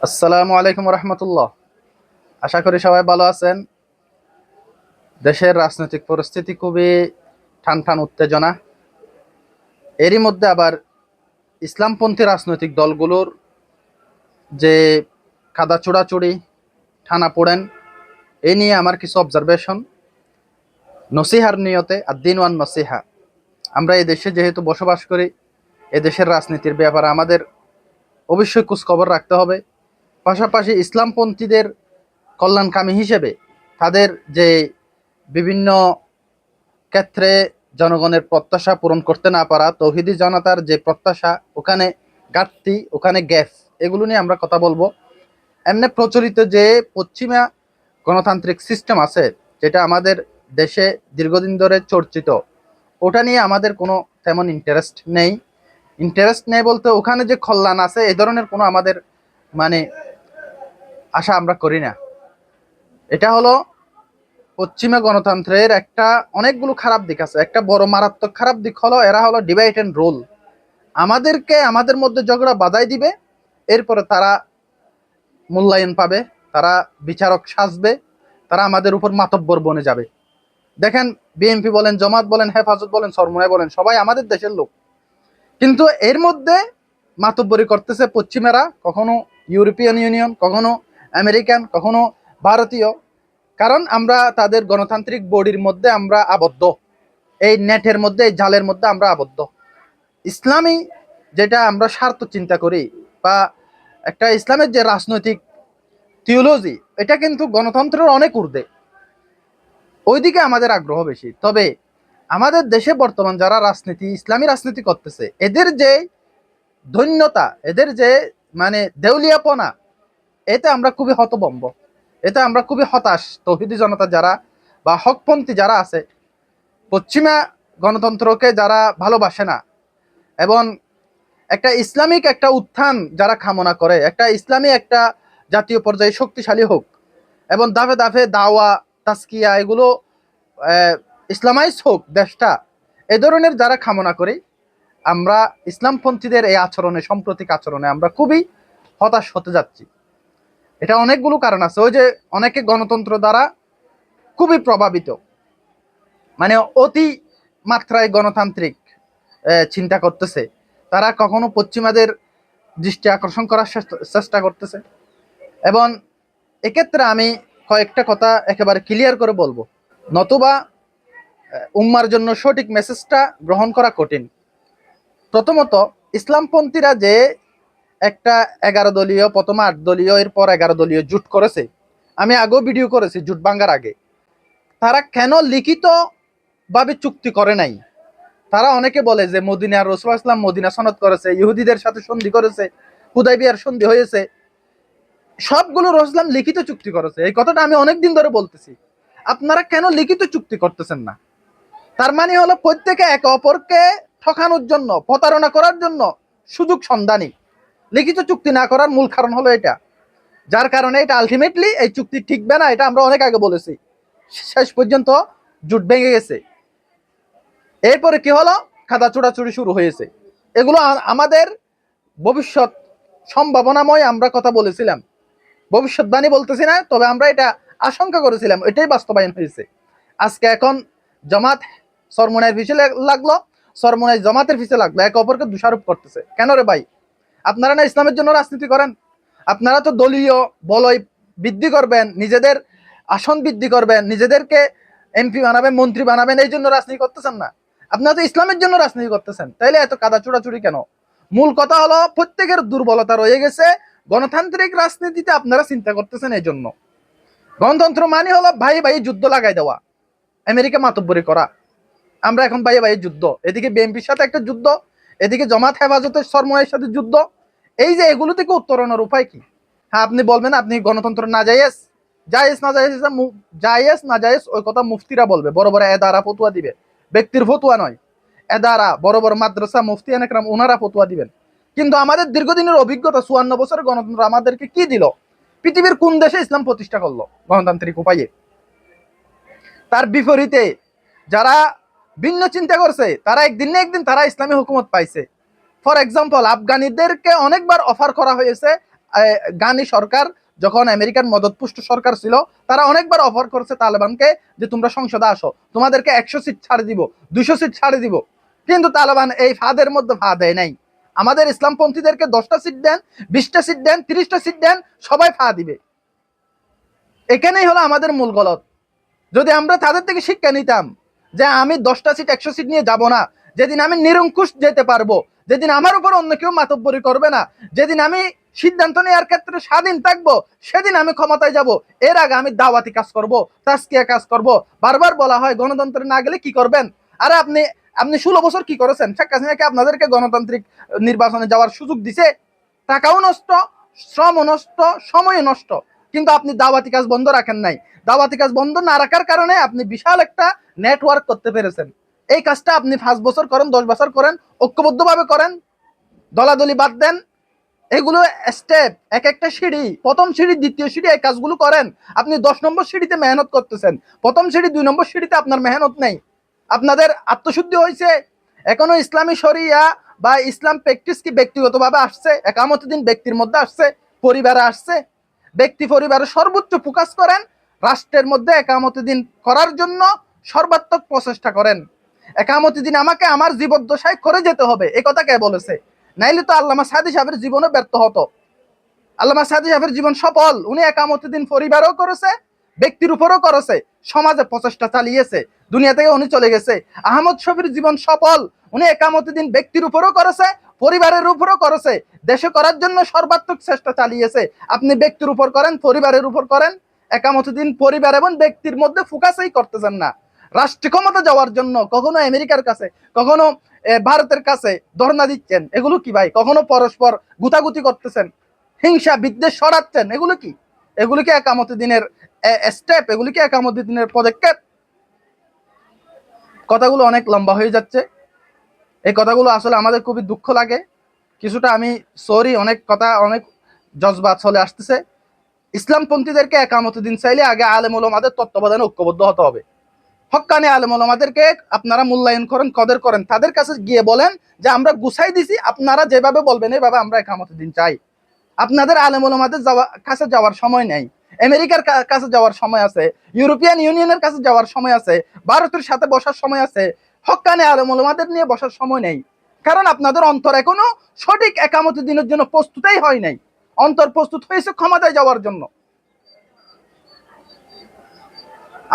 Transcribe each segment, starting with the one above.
আসসালামু আলাইকুম রহমতুল্লাহ। আশা করি সবাই ভালো আছেন। দেশের রাজনৈতিক পরিস্থিতি খুবই টান টান উত্তেজনা। এরই মধ্যে আবার ইসলামপন্থী রাজনৈতিক দলগুলোর যে কাদা চোড়াচুড়ি, টানা পোড়েন, এই নিয়ে আমার কিছু অবজারভেশন নসিহার নিয়তে। আর দিন ওয়ান নসিহা, আমরা এই দেশে যেহেতু বসবাস করি, এ দেশের রাজনীতির ব্যাপারে আমাদের অবশ্যই খোঁজখবর রাখতে হবে। পাশাপাশি ইসলামপন্থীদের কল্যাণকামী হিসেবে তাদের যে বিভিন্ন ক্ষেত্রে জনগণের প্রত্যাশা পূরণ করতে না পারা, তৌহিদি জনতার যে প্রত্যাশা, ওখানে ঘাটতি, ওখানে গ্যাপ, এগুলো নিয়ে আমরা কথা বলবো। এমনি প্রচলিত যে পশ্চিমা গণতান্ত্রিক সিস্টেম আছে, যেটা আমাদের দেশে দীর্ঘদিন ধরে চর্চিত, ওটা নিয়ে আমাদের কোনো তেমন ইন্টারেস্ট নেই বলতে ওখানে যে কল্যাণ আছে এই ধরনের কোনো আমাদের মানে আশা আমরা করি না। এটা হলো পশ্চিমা গণতন্ত্রের একটা অনেকগুলো খারাপ দিক আছে। একটা বড় মারাত্মক খারাপ দিক হলো এরা হলো ডিভাইড অ্যান্ড রুল। আমাদেরকে আমাদের মধ্যে ঝগড়া বাধাই দিবে, এরপরে তারা মূল্যায়ন পাবে, তারা বিচারক সাজবে, তারা আমাদের উপর মাতব্বর বনে যাবে। দেখেন, বিএনপি বলেন, জামাত বলেন, হেফাজত বলেন, চরমোনাই বলেন, সবাই আমাদের দেশের লোক, কিন্তু এর মধ্যে মাতব্বরি করতেছে পশ্চিমেরা, কখনো ইউরোপিয়ান ইউনিয়ন, কখনো আমেরিকান, কখনো ভারতীয়। কারণ আমরা তাদের গণতান্ত্রিক বডির মধ্যে আমরা আবদ্ধ, এই নেটের মধ্যে, এই জালের মধ্যে আমরা আবদ্ধ। ইসলামী যেটা আমরা স্বার্থ চিন্তা করি, বা একটা ইসলামের যে রাজনৈতিক থিওলজি, এটা কিন্তু গণতন্ত্রের অনেক ঊর্ধ্বে, ওইদিকে আমাদের আগ্রহ বেশি। তবে আমাদের দেশে বর্তমান যারা রাজনীতি, ইসলামী রাজনীতি করতেছে, এদের যে ধন্যতা, এদের যে মানে দেউলিয়াপনা, এতে আমরা খুবই হতভম্ব, এতে আমরা খুবই হতাশ। তৌহিদি জনতা যারা বা হকপন্থী যারা আছে, পশ্চিমা গণতন্ত্রকে যারা ভালোবাসে না, এবং একটা ইসলামিক একটা উত্থান যারা কামনা করে, একটা ইসলামী একটা জাতীয় পর্যায়ে শক্তিশালী হোক, এবং দাফে দাফে দাওয়া, তাসকিয়া, এগুলো ইসলামাইজ হোক দেশটা, এ ধরনের যারা কামনা করি, আমরা ইসলামপন্থীদের এই আচরণে, সাম্প্রতিক আচরণে আমরা খুবই হতাশ হতে যাচ্ছি। এটা অনেকগুলো কারণ আছে। ওই যে অনেকে গণতন্ত্র দ্বারা খুবই প্রভাবিত, মানে অতি মাত্রায় গণতান্ত্রিক চিন্তা করতেছে, তারা কখনো পশ্চিমাদের দৃষ্টি আকর্ষণ করার চেষ্টা করতেছে। এবং এক্ষেত্রে আমি কয়েকটা কথা একেবারে ক্লিয়ার করে বলবো, নতুবা উম্মার জন্য সঠিক মেসেজটা গ্রহণ করা কঠিন। প্রথমত, ইসলামপন্থীরা যে একটা 11 দলীয়, প্রথমে 8 দলীয়, এরপর 11 দলীয় জোট করেছে, আমি আগেও ভিডিও করেছি জোট ভাঙ্গার আগে, তারা কেন লিখিত ভাবে চুক্তি করে নাই? তারা অনেকে বলে যে মদিনা, রাসূলুল্লাহ সাল্লাল্লাহু আলাইহি ওয়াসাল্লাম মদিনা সনদ করেছে, ইহুদিদের সাথে সন্ধি করেছে, হুদাইবিয়ার সন্ধি হয়েছে, সবগুলো রাসূলুল্লাহ লিখিত চুক্তি করেছে। এই কথাটা আমি অনেকদিন ধরে বলতেছি, আপনারা কেন লিখিত চুক্তি করতেছেন না? তার মানে হলো প্রত্যেকে একে অপরকে ঠকানোর জন্য, প্রতারণা করার জন্য সুযোগ সন্ধানী। লিখিত চুক্তি না করার মূল কারণ হলো এটা, যার কারণে এটা আলটিমেটলি এই চুক্তি টিকবে না। এটা আমরা অনেক আগে বলেছি, শেষ পর্যন্ত জোট ভেঙে গেছে। এরপরে কি হলো? খাদা চোরাচুরি শুরু হয়েছে। এগুলো আমাদের ভবিষ্যৎ সম্ভাবনাময় আমরা কথা বলেছিলাম, ভবিষ্যৎবাণী বলতেছি না, তবে আমরা এটা আশঙ্কা করেছিলাম, এটাই বাস্তবায়ন হয়েছে। আজকে এখন জামাত চরমোনাইয়ের পিছনে লাগলো, চরমোনাই জামাতের পিছনে লাগলো, একে অপরকে দোষারোপ করতেছে। কেন রে ভাই? আপনারা না ইসলামের জন্য রাজনীতি করেন? আপনারা তো দলীয় বলয় বৃদ্ধি করবেন, নিজেদের আসন বৃদ্ধি করবেন, নিজেদেরকে এমপি বানাবেন, মন্ত্রী বানাবেন, এই জন্য রাজনীতি করতেছেন না? আপনারা তো ইসলামের জন্য রাজনীতি করতেছেন, তাইলে এত কাদা চোরাচুরি কেন? মূল কথা হলো প্রত্যেকের দুর্বলতা রয়ে গেছে, গণতান্ত্রিক রাজনীতিতে আপনারা চিন্তা করতেছেন। এই জন্য গণতন্ত্র মানে হলো ভাই ভাই যুদ্ধ লাগাই দেওয়া, আমেরিকা মাতব্বরি করা। আমরা এখন ভাই ভাই যুদ্ধ, এদিকে বিএনপির সাথে একটা যুদ্ধ, এদিকে জামাত হেফাজতের চরমোনাইয়ের সাথে যুদ্ধ। এই যে এগুলো থেকে উত্তরণের উপায় কি? হ্যাঁ, আপনি বলবেন আপনি গণতন্ত্র না জায়েজ, জায়েজ না জায়েজ, জায়েজ না জায়েজ ওই কথা মুফতিরা বলবে, বড় বড় এদারা ফতুয়া দিবে, ব্যক্তির ফতুয়া নয়, এদারা বড় বড় মাদ্রাসা মুফতি একরাম ওনারা ফতুয়া দিবেন। কিন্তু আমাদের দীর্ঘদিনের অভিজ্ঞতা, 54 বছরের গণতন্ত্র আমাদেরকে কি দিল? পৃথিবীর কোন দেশে ইসলাম প্রতিষ্ঠা করলো গণতান্ত্রিক উপায়ে? তার বিপরীতে যারা ভিন্ন চিন্তা করছে, তারা একদিন না একদিন তারা ইসলামী হুকুমত পাইছে। ফর এক্সাম্পল, আফগানিদেরকে অনেকবার অফার করা হয়েছে। গানি সরকার যখন আমেরিকার মদতপুষ্ট সরকার ছিল, তারা অনেকবার অফার করছে তালেবানকে যে তোমরা সংসদে আসো, তোমাদেরকে 100 সিট ছাড়ে দিব, 200 সিট ছাড়ে দিব। কিন্তু তালেবান এই ফাঁদের মধ্যে ফা দেয় নাই। আমাদের ইসলামপন্থীদেরকে 10টা সিট দেন, 20টা সিট দেন, 30টা সিট দেন, সবাই ফা দিবে। এখানেই হলো আমাদের মূল গলত। যদি আমরা তাদের থেকে শিক্ষা নিতাম যে আমি 10টা সিট 100 সিট নিয়ে যাব না, যেদিন আমি নিরঙ্কুশ যেতে পারবো, যেদিন আমার উপর অন্য কেউ মাতব্বরি করবে না, যেদিন আমি সিদ্ধান্ত নেওয়ার ক্ষেত্রে স্বাধীন থাকবো, সেদিন আমি ক্ষমতায় যাব। এর আগে আমি দাওয়াতি কাজ করব, তাজকিয়া কাজ করব। বারবার বলা হয় গণতন্ত্রে না গেলে কি করবেন। আরে আপনি আপনি 16 বছর কি করেছেন? শেখ হাসিনাকে আপনাদেরকে গণতান্ত্রিক নির্বাচনে যাওয়ার সুযোগ দিছে? টাকাও নষ্ট, শ্রমও নষ্ট, সময় নষ্ট, কিন্তু আপনি দাওয়াতি কাজ বন্ধ রাখেন নাই। দাওয়াতি কাজ বন্ধ না রাখার কারণে আপনি বিশাল একটা নেটওয়ার্ক করতে পেরেছেন। এই কাজটা আপনি 5 বছর করেন, 10 বছর করেন, ঐক্যবদ্ধভাবে করেন, দলাদলি বাদ দেন। এগুলো স্টেপ, এক একটা সিঁড়ি, প্রথম সিঁড়ি, দ্বিতীয় সিঁড়ি, এই কাজগুলো করেন। আপনি 10 নম্বর সিঁড়িতে মেহনত করতেছেন, প্রথম সিঁড়ি 2 নম্বর সিঁড়িতে আপনার মেহনত নেই। আপনাদের আত্মশুদ্ধি হয়েছে? এখনো ইসলামী শরিয়া বা ইসলাম প্র্যাকটিস কি ব্যক্তিগতভাবে আসছে? একামত দিন ব্যক্তির মধ্যে আসছে, পরিবারে আসছে? ব্যক্তি পরিবারে সর্বোচ্চ ফোকাস করেন, রাষ্ট্রের মধ্যে একামত দিন করার জন্য সর্বাত্মক প্রচেষ্টা করেন। একামত দিন আমাকে আমার জীবদ্দশায় করে যেতে হবে, এ কথা কে বলেছে? নাইলে তো আল্লামা সাদি সাহেবের জীবনও ব্যর্থ হতো। আল্লামা সাদি সাহেবের জীবন সফল। উনি একামত দিন পরিবারও করেছে, ব্যক্তির উপরও করেছে, সমাজে প্রচেষ্টা চালিয়েছে, দুনিয়া থেকে উনি চলে গেছে। আহমদ শফির জীবন সফল। উনি একামত দিন ব্যক্তির উপরও করেছে, পরিবারের উপরও করেছে, দেশে করার জন্য সর্বাত্মক চেষ্টা চালিয়েছে। আপনি ব্যক্তির উপর করেন, পরিবারের উপর করেন, একামত দিন পরিবার এবং ব্যক্তির মধ্যে ফোকাসই করতেছেন না। রাষ্ট্র ক্ষমতা যাওয়ার জন্য কখনো আমেরিকার কাছে, কখনো ভারতের কাছে ধর্ণা দিচ্ছেন। এগুলো কি ভাই? কখনো পরস্পর গুতাগুতি করতেছেন, হিংসা বিদ্বেষ সরাচ্ছেন। এগুলো কি? এগুলো কি একামত দিনের স্টেপ? এগুলো কি একামত দিনের পদক্ষেপ? কথাগুলো অনেক লম্বা হয়ে যাচ্ছে। এই কথাগুলো আসলে আমাদের খুবই দুঃখ লাগে। কিছুটা আমি সরি, অনেক কথা, অনেক জজবা চলে আসতেছে। ইসলামপন্থীদেরকে একামত দিন চাইলে আগে আলেম ওলামাদের তত্ত্বাবধানে ঐক্যবদ্ধ হতে হবে। হক্কানি আলেম ওলামাদেরকে আপনারা মূল্যায়ন করেন, কদর করেন। তাদের কাছে গিয়ে বলেন যে আমরা গুছাই দিছি, আপনারা যেভাবে বলবেন এইভাবে আমরা একামত দিন চাই। আপনাদের আলেম ওলামাদের কাছে যাওয়ার সময় নেই। আমেরিকার কাছে যাওয়ার সময় আছে, ইউরোপিয়ান ইউনিয়নের কাছে যাওয়ার সময় আছে, ভারতের সাথে বসার সময় আছে। হক্কানি আলেম ওলামাদের নিয়ে বসার সময় নেই। কারণ আপনাদের অন্তর এখনো সঠিক একামত দিনের জন্য প্রস্তুতই হয় নাই। অন্তর প্রস্তুত হয়েছে ক্ষমতায় যাওয়ার জন্য।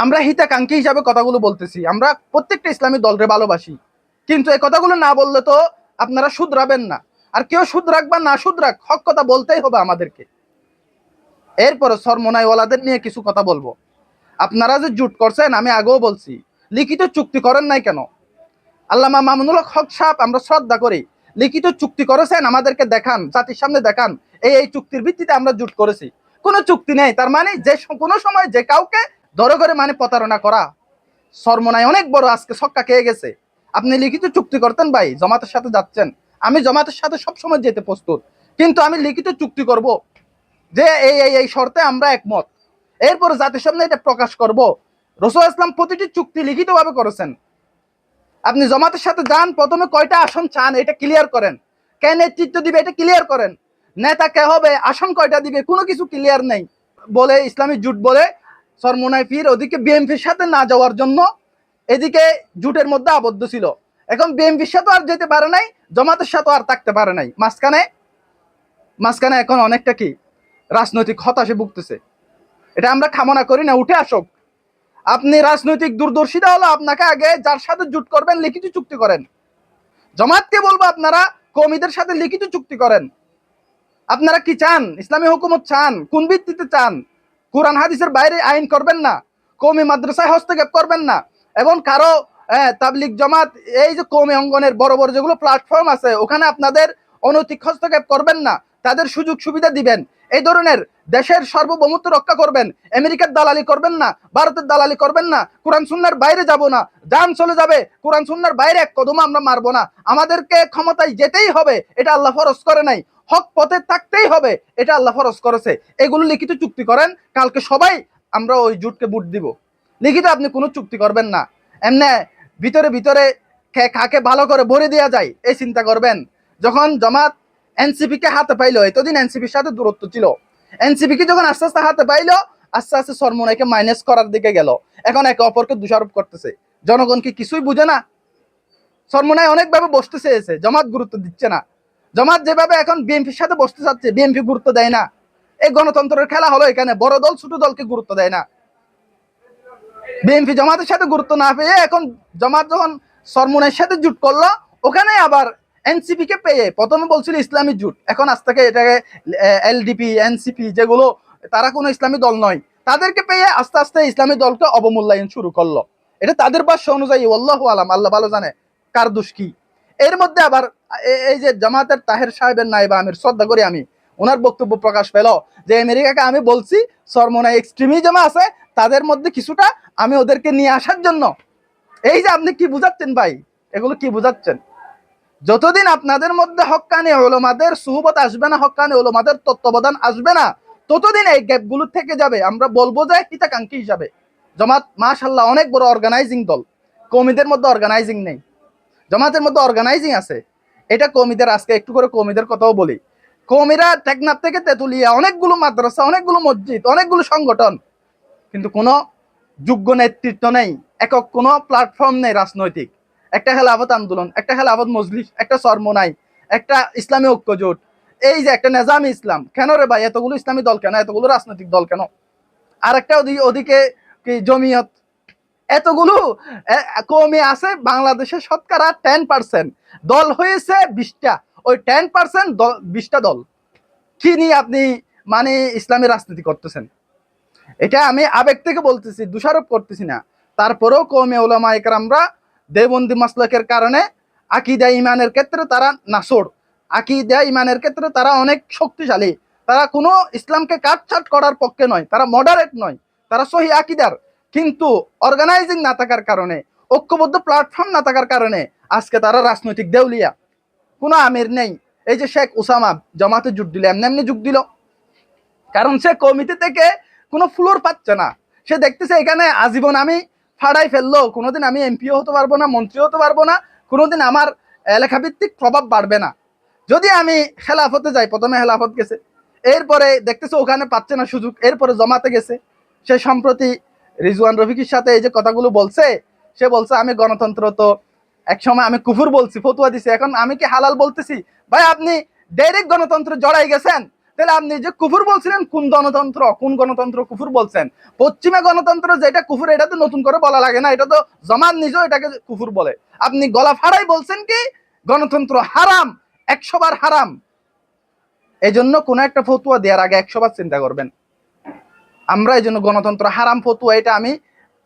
আমরা হিতাকাঙ্ক্ষী হিসাবে কথাগুলো বলতেছি, আমরা প্রত্যেকটা ইসলামী দলরে ভালোবাসি, কিন্তু এই কথাগুলো না বললে তো আপনারা শুধরাবেন না। আর কেউ শুধরাক বা না শুধরাক, হক কথা বলতেই হবে আমাদেরকে। এরপরে সরমনাইওয়ালাদের নিয়ে কিছু কথা বলবো। আপনারা যে জুট করছেন, আমি আগেও বলছি, লিখিত চুক্তি করেন নাই কেন? আল্লামা মামুনুল হক সাহেব আমরা শ্রদ্ধা করি, লিখিত চুক্তি করেছেন, আমাদেরকে দেখান, জাতির সামনে দেখান এই চুক্তির ভিত্তিতে আমরা জুট করেছি। কোনো চুক্তি নেই, তার মানে যে কোনো সময় যে কাউকে ধরে করে মানে প্রতারণা করা। সরমনাই অনেক বড় আজকে ছক্কা খেয়ে গেছে। আপনি লিখিত চুক্তি করতেন ভাই, জমাতের সাথে যাচ্ছেন, আমি জমাতের সাথে সবসময় যেতে প্রস্তুত, কিন্তু আমি লিখিত চুক্তি করব যে এই শর্তে আমরা একমত, এরপর জাতির সামনে এটা প্রকাশ করব। রাসূল ইসলাম প্রতিটি চুক্তি লিখিতভাবে করেছেন। আপনি জমাতের সাথে যান, প্রথমে কয়টা আসন চান এটা ক্লিয়ার করেন, কে নেতৃত্ব দিবে এটা ক্লিয়ার করেন, নেতা কে হবে, আসন কয়টা দিবে, কোনো কিছু ক্লিয়ার নেই। বলে ইসলামী জুট বলে সরমনাই পীর ওদিকে বিএনপির সাথে না যাওয়ার জন্য এদিকে জুটের মধ্যে আবদ্ধ ছিল। এখন বিএনপির সাথে আর যেতে পারে নাই, জমাতের সাথে আর থাকতে পারে নাই, মাঝখানে মাঝখানে এখন অনেকটা কি রাজনৈতিক হতাশে ভুগতেছে। এটা আমরা কামনা করি না, উঠে আসুক। আপনি রাজনৈতিক দূরদর্শিতা হলো আপনাকে আগে যার সাথে জুট করবেন লিখিত চুক্তি করেন। জামাতকে বলবো আপনারা কওমিদের সাথে লিখিত চুক্তি করেন। আপনারা কি চান? ইসলামী হুকুমত চান? কোন ভিত্তিতে চান? কোরআন হাদিসের বাইরে আইন করবেন না, কওমি মাদ্রাসায় হস্তক্ষেপ করবেন না, এবং কারো তাবলিগ জামাত এই যে কওমি অঙ্গনের বড় বড় যেগুলো প্ল্যাটফর্ম আছে ওখানে আপনাদের অনৈতিক হস্তক্ষেপ করবেন না, তাদের সুযোগ সুবিধা দিবেন। এই ধরনের দেশের সার্বভৌমত্ব রক্ষা করবেন। আমেরিকার দালালি করবেন না, ভারতের দালালি করবেন না। কোরআন সুন্নাহর বাইরে যাব না, জান চলে যাবে, কোরআন সুন্নাহর বাইরে এক কদম আমরা মারবো না। আমাদেরকে ক্ষমতায় যেতেই হবে, এটা আল্লাহ ফরজ করে নাই। হক পথে থাকতেই হবে, এটা আল্লাহ ফরজ করেছে। এগুলো লিখিত চুক্তি করেন, কালকে সবাই আমরা ওই জুটকে ভোট দিব। লিখিত আপনি কোনো চুক্তি করবেন না, এমনি ভিতরে ভিতরে কাকে ভালো করে ভরে দেওয়া যায় এই চিন্তা করবেন। যখন জামাত এনসিপি কে হাতে পাইলো, এতদিন এনসিপির সাথে দূরত্ব ছিল, এনসিপি কে যখন আস্তে আস্তে হাতে পাইলো, আস্তে আস্তে চরমোনাইকে মাইনাস করার দিকে গেল। এখন একে অপরকে দোষারোপ করতেছে। জনগণ কি কিছুই বুঝে না? চরমোনাই অনেকভাবে বসতে চেয়েছে, জামাত গুরুত্ব দিচ্ছে না। জামাত যেভাবে এখন বিএনপির সাথে বসতে চাচ্ছে, বিএনপি গুরুত্ব দেয় না। এই গণতন্ত্রের খেলা হলো এখানে, বড় দল ছোট দলকে গুরুত্ব দেয় না। বিএনপি জামাতের সাথে গুরুত্ব না পেয়ে এখন জামাত যখন চরমোনাইয়ের সাথে জোট করলো, ওখানে আবার এনসিপি কে পেয়ে, প্রথমে বলছিল ইসলামী জোট, এখন আজ থেকে এটাকে এলডিপি এনসিপি যেগুলো তারা কোনো ইসলামী দল নয়, তাদেরকে পেয়ে আস্তে আস্তে ইসলামী দলকে অবমূল্যায়ন শুরু করলো। এটা তাদের ভাষ্য অনুযায়ী, আল্লাহু আলাম, আল্লাহ ভালো জানে কার দোষ কি। এর মধ্যে আবার এই যে জামাতের তাহের সাহেবের নাইবা আমির, শ্রদ্ধা করি আমি, ওনার বক্তব্য প্রকাশ পেল যে আমেরিকাকে আমি বলছি চরমোনাই এক্সট্রিমিজম আছে, তাদের মধ্যে কিছুটা আমি ওদেরকে নিয়ে আসার জন্য। এই যে আপনি কি বুঝাচ্ছেন ভাই, এগুলো কি বুঝাচ্ছেন? যতদিন আপনাদের মধ্যে হক্কানি উলামাদের সুহবত আসবে না, হক্কানি উলামাদের তত্ত্বাবধান আসবে না, ততদিন এই গ্যাপগুলো থেকে যাবে। আমরা বলবো যে হিতাকাঙ্ক্ষী হিসাবে জামাত মাশাআল্লাহ অনেক বড় অর্গানাইজিং দল, কওমিদের মধ্যে অর্গানাইজিং নেই, জামাতের মধ্যে অর্গানাইজিং আছে। এটা কওমিদের, আজকে একটু করে কওমিদের কথাও বলি। কওমিরা টেকনাফ থেকে তেতুলিয়া অনেকগুলো মাদ্রাসা, অনেকগুলো মসজিদ, অনেকগুলো সংগঠন, কিন্তু কোনো যোগ্য নেতৃত্ব নেই, একক কোনো প্ল্যাটফর্ম নেই রাজনৈতিক। একটা খেলাফত আন্দোলন, একটা খেলাফত মজলিস, একটা চরমোনাই, একটা ইসলামী ঐক্য জোট, এই যে একটা নেজামি ইসলাম। কেন রে ভাই এতগুলো ইসলামী দল কেন, এতগুলো রাজনৈতিক দল কেন? আর একটা ওদিকে কি জমিয়ত, এতগুলো কমে আছে। বাংলাদেশের শতকরা 10% দল হয়েছে 20টা, ওই 10% 20টা দল কি নিয়ে আপনি মানে ইসলামী রাজনীতি করতেছেন? এটা আমি আবেগ থেকে বলতেছি, দোষারোপ করতেছি না। তারপরেও কওমে উলামা ইকরামরা দেওবন্দি মাসলাকের কারণে আকীদা ঈমানের ক্ষেত্রে তারা নাসর, আকীদা ঈমানের ক্ষেত্রে তারা অনেক শক্তিশালী। তারা কোনো ইসলামকে কাটছাট করার পক্ষে নয়, তারা মডারেট নয়, তারা সহি আকীদার। কিন্তু অর্গানাইজিং না থাকার কারণে, ঐক্যবদ্ধ প্ল্যাটফর্ম না থাকার কারণে আজকে তারা রাজনৈতিক দেউলিয়া, কোনো আমির নেই। এই যে শেখ উসামা জামাতে যোগ দিল, এমনি এমনি যোগ দিল, কারণ সে কমিটি থেকে কোনো ফ্লোর পাচ্ছে না। সে দেখতেছে এখানে আজীবন আমি ফাড়াই ফেললো, কোনোদিন আমি এমপিও হতে পারবো না, মন্ত্রী হতে পারবো না, কোনোদিন আমার এলাকাভিত্তিক প্রভাব বাড়বে না। যদি আমি খেলাফতে যাই, প্রথমে খেলাফত গেছে, এরপরে দেখতেছে ওখানে পাচ্ছে না সুযোগ, এরপরে জমাতে গেছে। সে সম্প্রতি রিজওয়ান রফিকের সাথে এই যে কথাগুলো বলছে, সে বলছে আমি গণতন্ত্র তো একসময় আমি কুফুর বলছি, ফতুয়া দিছি, এখন আমি কি হালাল বলতেছি? ভাই আপনি ডাইরেক্ট গণতন্ত্র জড়াই গেছেন, তাহলে আপনি যে কুফুর বলছিলেন কোন গণতন্ত্র, কোন গণতন্ত্র কুফুর বলছেন? পশ্চিমা গণতন্ত্র যেটা কুফুর, এটা তো নতুন করে বলা লাগে না, এটা তো জামাত নিজেও এটাকে কুফুর বলে। আপনি গলা ফাড়াই বলছেন কি গণতন্ত্র হারাম, 100 বার হারাম। এই জন্য কোন একটা ফতুয়া দেওয়ার আগে 100 বার চিন্তা করবেন। আমরা এই জন্য গণতন্ত্র হারাম ফতুয়া এটা আমি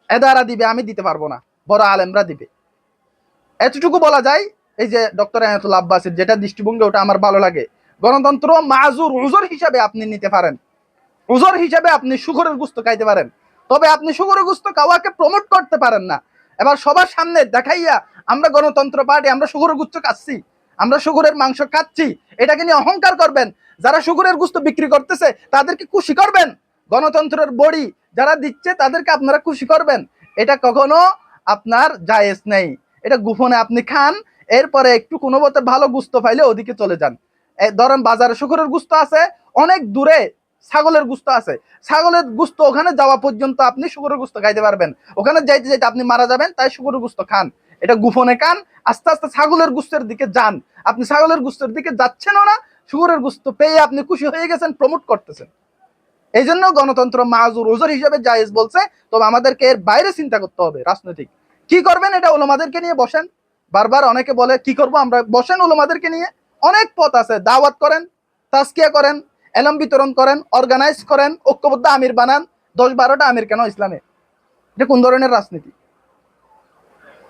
এদারা দিবে, আমি দিতে পারবো না, বড় আলেমরা দিবে। এতটুকু বলা যায়, এই যে ডক্টর আয়াতুল্লাহ আব্বাসের যেটা দৃষ্টিভঙ্গি, ওটা আমার ভালো লাগে। গণতন্ত্র মাজুর উজর হিসাবে আপনি নিতে পারেন, উজর হিসাবে আপনি শুকরের গুস্ত খাইতে পারেন, তবে আপনি শুকরের গুস্ত খাওয়াকে প্রমোট করতে পারেন না। এবার সবার সামনে দেখাইয়া আমরা গণতন্ত্র পার্টি, আমরা শুকরের গুস্ত খাচ্ছি, আমরা শুকরের মাংস খাচ্ছি, এটাকে নিয়ে অহংকার করবেন। যারা শুকরের গুস্ত বিক্রি করতেছে তাদেরকে খুশি করবেন, গণতন্ত্রের বড়ি যারা দিচ্ছে তাদেরকে আপনারা খুশি করবেন, এটা কখনো আপনার জায়েজ নেই। এটা গোপনে আপনি খান, এরপরে একটু কোনো মতে ভালো গুস্ত পাইলে ওদিকে চলে যান। ধরেন বাজারে শুকরের গুস্ত আছে, অনেক দূরে ছাগলের গুস্ত আছে, ছাগলের গুস্ত ওখানে যাওয়া পর্যন্ত আপনি শুকরের গুস্ত খাইতে পারবেন, ওখানে যাইতে যাইতে আপনি মারা যাবেন, তাই শুকরের গুস্ত খান। এটা গোপনে খান, আস্তে আস্তে ছাগলের গুস্তের দিকে যান। আপনি ছাগলের গুস্তের দিকে যাচ্ছেনও না, শুকরের গুস্ত পেয়ে আপনি খুশি হয়ে গেছেন, প্রমোট করতেছেন। এই জন্য গণতন্ত্র মাজুর ওজর হিসেবে জায়েজ বলছে, তবে আমাদেরকে এর বাইরে চিন্তা করতে হবে। রাজনৈতিক কি করবেন এটা ওলামাদেরকে নিয়ে বসেন। বারবার অনেকে বলে কি করব আমরা, বসেন ওলামাদেরকে নিয়ে, অনেক পথ আছে, দাওয়াত করেন, তাজকিয়া করেন, এলম বিতরণ করেন, অর্গানাইজ করেন, ঐক্যবদ্ধ আমির বানান। 10-12টা আমির কেন ইসলামে? এটা কোন ধরনের রাজনীতি?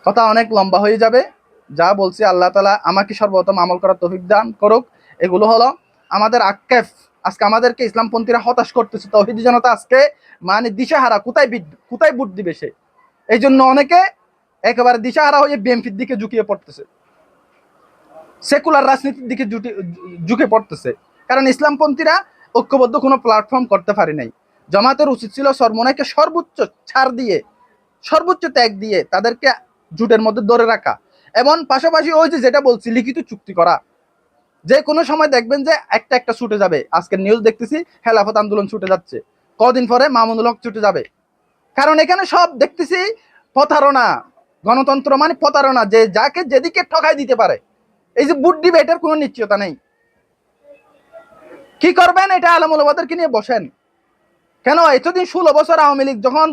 কথা অনেক লম্বা হয়ে যাবে। যা বলছি আল্লাহ তাআলা আমাকে সর্বপ্রথম আমল করার তৌফিক দান করুক। এগুলো হলো আমাদের আক্কেফ। আজকে আমাদেরকে ইসলামপন্থীরা হতাশ করতেছে, তৌহিদি জনতা আজকে মানে দিশাহারা, কোথায় বুট দিবে সে। এই জন্য অনেকে একেবারে দিশাহারা হয়ে বিএনপির দিকে ঝুঁকিয়ে পড়তেছে, সেকুলার রাজনীতির দিকে ঝুঁকে পড়তেছে, কারণ ইসলামপন্থীরা ঐক্যবদ্ধ কোনো প্ল্যাটফর্ম করতে পারে নাই। জামাতের উচিত ছিল সরমনাইকে সর্বোচ্চ ছাড় দিয়ে, সর্বোচ্চ ত্যাগ দিয়ে তাদেরকে জোটের মধ্যে ধরে রাখা, এবং পাশাপাশি ওই যে যেটা বলছি লিখিত চুক্তি করা। যে কোনো সময় দেখবেন যে একটা একটা ছুটে যাবে। আজকের নিউজ দেখতেছি খেলাফত আন্দোলন ছুটে যাচ্ছে, কদিন পরে মামুনুল হক ছুটে যাবে। কারণ এখানে সব দেখতেছি প্রতারণা। গণতন্ত্র মানে প্রতারণা, যে যাকে যেদিকে ঠকাই দিতে পারে। এই যে বুট দিবে, এটার কোনো নিশ্চয়তা নেই। কি করবেন এটা আলমুলবাদেরকে নিয়ে বসেন। কেন এতদিন 16 বছর আওয়ামী লীগ যখন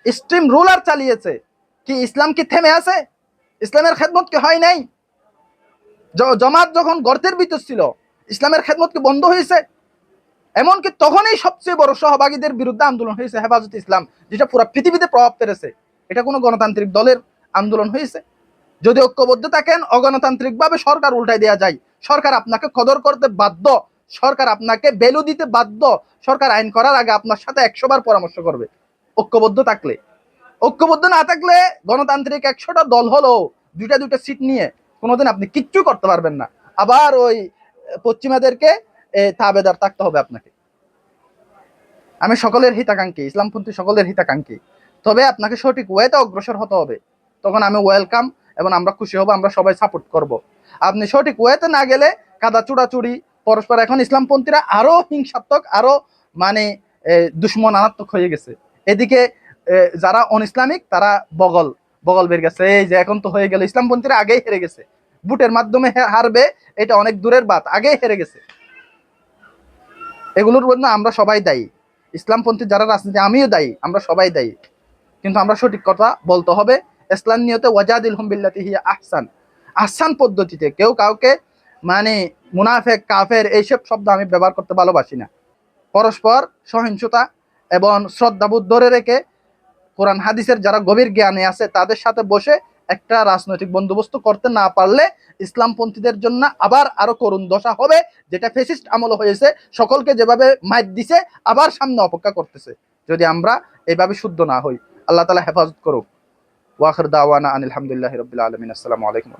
স্ট্রিম রুলার চালিয়েছে, কি ইসলাম কি থেমে আছে? ইসলামের খেদমত কি হয় নাই? জমাত যখন গর্তের ভিতর ছিল, ইসলামের খেদমত কি বন্ধ হয়েছে? এমনকি তখনই সবচেয়ে বড় সহভাগীদের বিরুদ্ধে আন্দোলন হয়েছে হেফাজত ইসলাম, যেটা পুরো পৃথিবীতে প্রভাব ফেলেছে। এটা কোনো গণতান্ত্রিক দলের আন্দোলন হয়েছে? যদি ঐক্যবদ্ধ থাকেন, অগণতান্ত্রিক ভাবে সরকার উল্টাই দেওয়া যায়। সরকার আপনাকে কদর করতে বাধ্য, সরকার আপনাকে ভ্যালু দিতে বাধ্য, সরকার আইন করার আগে আপনার সাথে 100 বার পরামর্শ করবে ঐক্যবদ্ধ থাকলে। ঐক্যবদ্ধ না থাকলে গণতান্ত্রিক 100টা দল হলো দুইটা দুইটা সিট নিয়ে কোনোদিন আপনি কিচ্ছু করতে পারবেন না। আবার ওই পশ্চিমাদেরকে তাবেদার থাকতে হবে আপনাকে। আমি সকলের হিতাকাঙ্ক্ষী, ইসলামপন্থী সকলের হিতাকাঙ্ক্ষী, তবে আপনাকে সঠিক ওয়েতে অগ্রসর হতে হবে। তখন আমি ওয়েলকাম, এবং আমরা খুশি হব, আমরা সবাই সাপোর্ট করব। আপনি সঠিক ওয়েতে না গেলে কাদা চুড়াচুড়ি পরস্পর, এখন ইসলামপন্থীরা আরো হিংসাত্মক, আরো মানে দুশ্মনাত্মক হয়ে গেছে। এদিকে যারা অন ইসলামিক তারা বগল বগল বের গেছে, এই যে এখন তো হয়ে গেল ইসলামপন্থীরা আগেই হেরে গেছে, বুটের মাধ্যমে হারবে এটা অনেক দূরের বাত, আগেই হেরে গেছে। এগুলোর জন্য আমরা সবাই দায়ী, ইসলামপন্থী যারা রাজনীতি, আমিও দায়ী, আমরা সবাই দায়ী। কিন্তু আমরা সঠিক কথা বলতে হবে। ইসলাম নিয়তে ওয়াজাদিলহুম বিল্লাতি হিয়া আহসান, আহসান পদ্ধতিতে। কেউ কাউকে মানে মুনাফেক, কাফের এইসব শব্দ আমি ব্যবহার করতে ভালোবাসি না। পরস্পর সহিংসতা এবং শ্রদ্ধাবোধ ধরে রেখে কোরআন হাদিসের যারা গভীর জ্ঞানে আছে তাদের সাথে বসে একটা রাজনৈতিক বন্দোবস্ত করতে না পারলে ইসলামপন্থীদের জন্য আবার আরো করুণ দশা হবে, যেটা ফেসিস্ট আমল হয়েছে। সকলকে যেভাবে মাইর দিছে, আবার সামনে অপেক্ষা করতেছে, যদি আমরা এইভাবে শুদ্ধ না হই। আল্লাহ তাআলা হেফাজত করুক। ওয়া আখির দাওয়ানা আনিল হামদুলিল্লাহি রাব্বিল আলামিন। আসসালামু আলাইকুম।